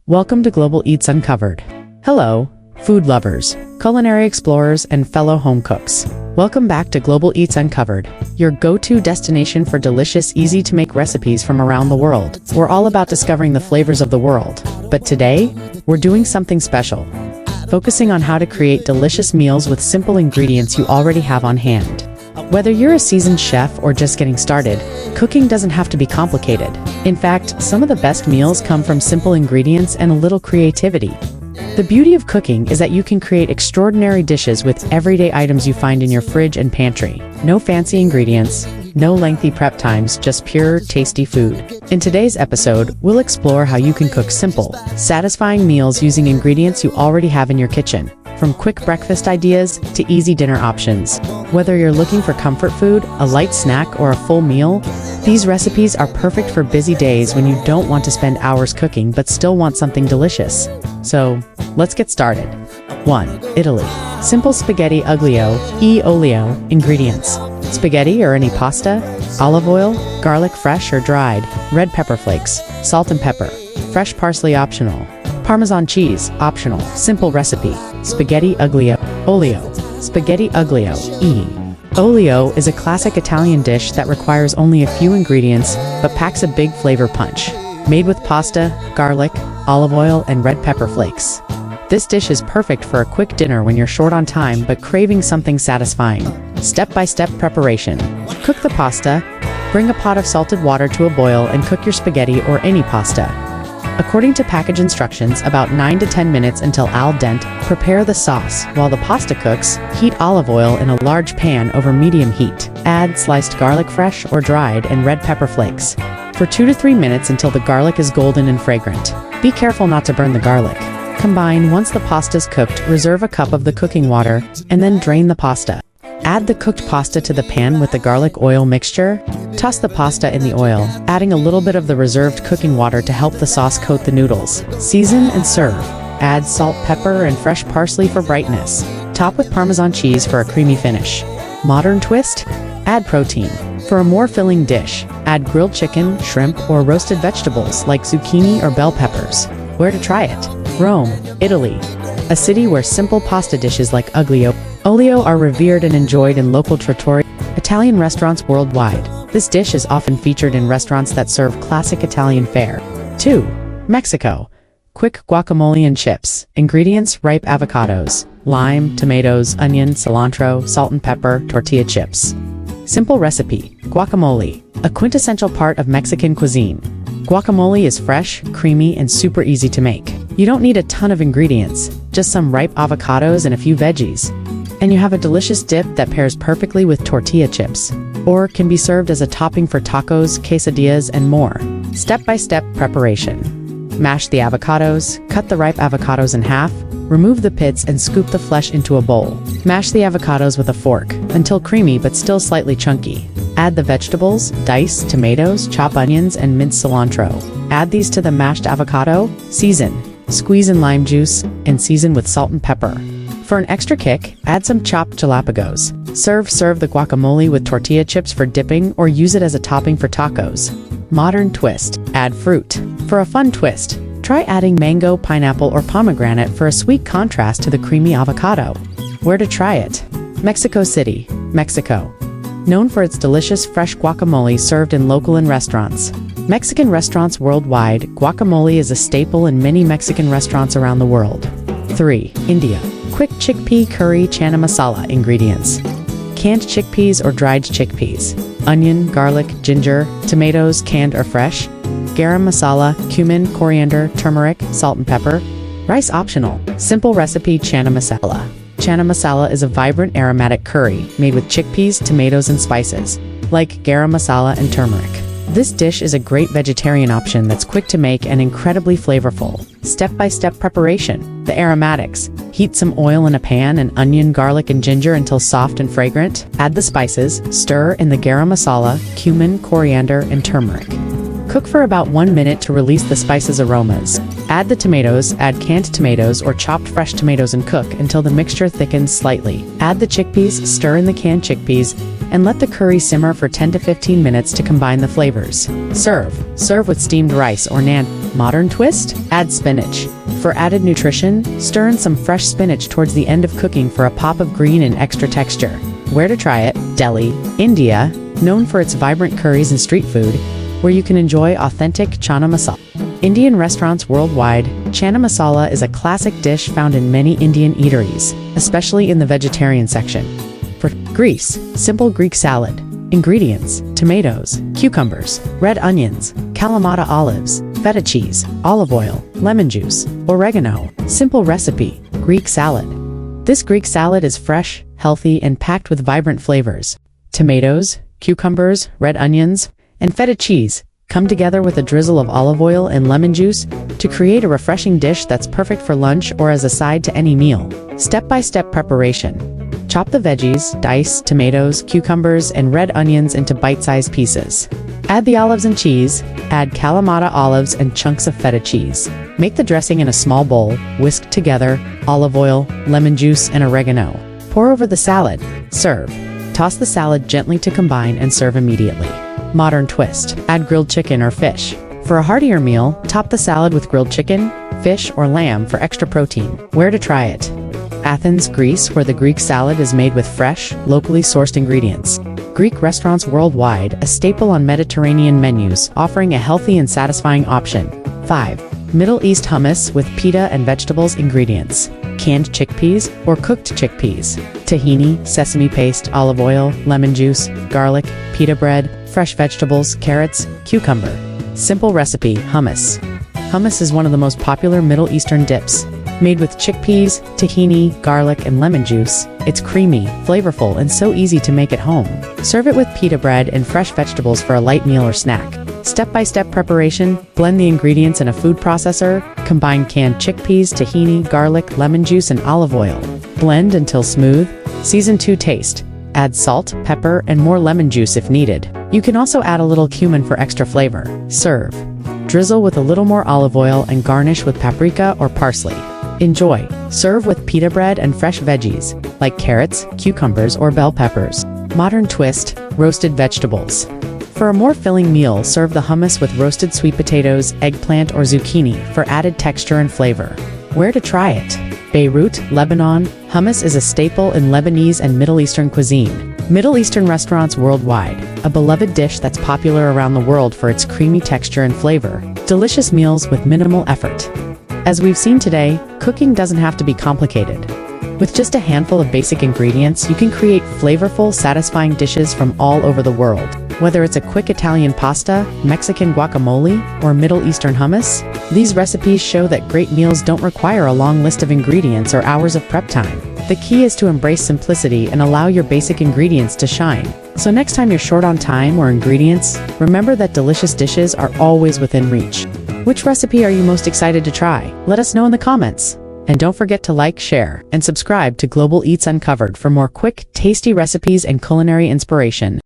Welcome to Global Eats Uncovered. Hello, food lovers, culinary explorers, and fellow home cooks. Welcome back to Global Eats Uncovered, your go-to destination for delicious, easy-to-make recipes from around the world. We're all about discovering the flavors of the world, but today, we're doing something special, focusing on how to create delicious meals with simple ingredients you already have on hand. Whether you're a seasoned chef or just getting started, cooking doesn't have to be complicated. In fact, some of the best meals come from simple ingredients and a little creativity. The beauty of cooking is that you can create extraordinary dishes with everyday items you find in your fridge and pantry. No fancy ingredients, no lengthy prep times, just pure, tasty food. In today's episode, we'll explore how you can cook simple, satisfying meals using ingredients you already have in your kitchen. From quick breakfast ideas to easy dinner options. Whether you're looking for comfort food, a light snack, or a full meal, these recipes are perfect for busy days when you don't want to spend hours cooking but still want something delicious. So, let's get started. 1. Italy. Simple spaghetti aglio e olio. Ingredients: spaghetti or any pasta, olive oil, garlic fresh or dried, red pepper flakes, salt and pepper, fresh parsley optional, Parmesan cheese optional. Simple recipe: spaghetti aglio olio. Spaghetti aglio e olio is a classic Italian dish that requires only a few ingredients but packs a big flavor punch. Made with pasta, garlic, olive oil, and red pepper flakes. This dish is perfect for a quick dinner when you're short on time but craving something satisfying. Step-by-step preparation. Cook the pasta. Bring a pot of salted water to a boil and cook your spaghetti or any pasta. According to package instructions, about 9 to 10 minutes until al dente. Prepare the sauce. While the pasta cooks, heat olive oil in a large pan over medium heat. Add sliced garlic fresh or dried and red pepper flakes. For 2 to 3 minutes until the garlic is golden and fragrant. Be careful not to burn the garlic. Combine. Once the pasta is cooked, reserve a cup of the cooking water, and then drain the pasta. Add the cooked pasta to the pan with the garlic oil mixture. Toss the pasta in the oil, adding a little bit of the reserved cooking water to help the sauce coat the noodles. Season and serve. Add salt, pepper, and fresh parsley for brightness. Top with Parmesan cheese for a creamy finish. Modern twist? Add protein. For a more filling dish, add grilled chicken, shrimp, or roasted vegetables like zucchini or bell peppers. Where to try it? Rome, Italy. A city where simple pasta dishes like aglio olio are revered and enjoyed in local trattoria, Italian restaurants worldwide. This dish is often featured in restaurants that serve classic Italian fare. 2. Mexico. Quick guacamole and chips. Ingredients: ripe avocados, lime, tomatoes, onion, cilantro, salt and pepper, tortilla chips. Simple recipe: guacamole, a quintessential part of Mexican cuisine. Guacamole is fresh, creamy, and super easy to make. You don't need a ton of ingredients, just some ripe avocados and a few veggies. And you have a delicious dip that pairs perfectly with tortilla chips, or can be served as a topping for tacos, quesadillas, and more. Step-by-step preparation. Mash the avocados, cut the ripe avocados in half, remove the pits and scoop the flesh into a bowl. Mash the avocados with a fork until creamy but still slightly chunky. Add the vegetables, dice tomatoes, chop onions, and mince cilantro. Add these to the mashed avocado, season, squeeze in lime juice, and season with salt and pepper. For an extra kick, add some chopped jalapenos. Serve the guacamole with tortilla chips for dipping or use it as a topping for tacos. Modern twist. Add fruit. For a fun twist, try adding mango, pineapple, or pomegranate for a sweet contrast to the creamy avocado. Where to try it? Mexico City, Mexico. Known for its delicious fresh guacamole served in local and restaurants. Mexican restaurants worldwide, guacamole is a staple in many Mexican restaurants around the world. 3. India. Quick chickpea curry chana masala. Ingredients: canned chickpeas or dried chickpeas, onion, garlic, ginger, tomatoes canned or fresh, garam masala, cumin, coriander, turmeric, salt and pepper. Rice optional. Simple recipe: chana masala. Chana masala is a vibrant aromatic curry made with chickpeas, tomatoes, and spices, like garam masala and turmeric. This dish is a great vegetarian option that's quick to make and incredibly flavorful. Step-by-step preparation. The aromatics. Heat some oil in a pan and onion, garlic, and ginger until soft and fragrant. Add the spices. Stir in the garam masala, cumin, coriander, and turmeric. Cook for about 1 minute to release the spices' aromas. Add the tomatoes. Add canned tomatoes or chopped fresh tomatoes and cook until the mixture thickens slightly. Add the chickpeas. Stir in the canned chickpeas and let the curry simmer for 10 to 15 minutes to combine the flavors. Serve with steamed rice or naan. Modern twist? Add spinach. For added nutrition, stir in some fresh spinach towards the end of cooking for a pop of green and extra texture. Where to try it? Delhi, India, known for its vibrant curries and street food, where you can enjoy authentic chana masala. Indian restaurants worldwide, chana masala is a classic dish found in many Indian eateries, especially in the vegetarian section. For Greece, simple Greek salad. Ingredients: tomatoes, cucumbers, red onions, Kalamata olives, feta cheese, olive oil, lemon juice, oregano. Simple recipe: Greek salad. This Greek salad is fresh, healthy, and packed with vibrant flavors. Tomatoes, cucumbers, red onions, and feta cheese come together with a drizzle of olive oil and lemon juice to create a refreshing dish that's perfect for lunch or as a side to any meal. Step-by-step preparation. Chop the veggies, dice tomatoes, cucumbers, and red onions into bite-sized pieces. Add the olives and cheese, add Kalamata olives and chunks of feta cheese. Make the dressing in a small bowl, whisk together olive oil, lemon juice, and oregano. Pour over the salad. Serve. Toss the salad gently to combine and serve immediately. Modern twist. Add grilled chicken or fish. For a heartier meal, top the salad with grilled chicken, fish, or lamb for extra protein. Where to try it? Athens, Greece, where the Greek salad is made with fresh, locally sourced ingredients. Greek restaurants worldwide, a staple on Mediterranean menus, offering a healthy and satisfying option. 5. Middle East hummus with pita and vegetables. Ingredients: canned chickpeas or cooked chickpeas, tahini, sesame paste, olive oil, lemon juice, garlic, pita bread, fresh vegetables, carrots, cucumber. Simple recipe: hummus. Hummus is one of the most popular Middle Eastern dips. Made with chickpeas, tahini, garlic, and lemon juice, it's creamy, flavorful, and so easy to make at home. Serve it with pita bread and fresh vegetables for a light meal or snack. Step-by-step preparation: blend the ingredients in a food processor, combine canned chickpeas, tahini, garlic, lemon juice, and olive oil. Blend until smooth. Season to taste. Add salt, pepper, and more lemon juice if needed. You can also add a little cumin for extra flavor. Serve. Drizzle with a little more olive oil and garnish with paprika or parsley. Enjoy. Serve with pita bread and fresh veggies, like carrots, cucumbers, or bell peppers. Modern twist: roasted vegetables. For a more filling meal, serve the hummus with roasted sweet potatoes, eggplant, or zucchini for added texture and flavor. Where to try it? Beirut, Lebanon, hummus is a staple in Lebanese and Middle Eastern cuisine. Middle Eastern restaurants worldwide, a beloved dish that's popular around the world for its creamy texture and flavor. Delicious meals with minimal effort. As we've seen today, cooking doesn't have to be complicated. With just a handful of basic ingredients, you can create flavorful, satisfying dishes from all over the world. Whether it's a quick Italian pasta, Mexican guacamole, or Middle Eastern hummus, these recipes show that great meals don't require a long list of ingredients or hours of prep time. The key is to embrace simplicity and allow your basic ingredients to shine. So next time you're short on time or ingredients, remember that delicious dishes are always within reach. Which recipe are you most excited to try? Let us know in the comments. And don't forget to like, share, and subscribe to Global Eats Uncovered for more quick, tasty recipes and culinary inspiration.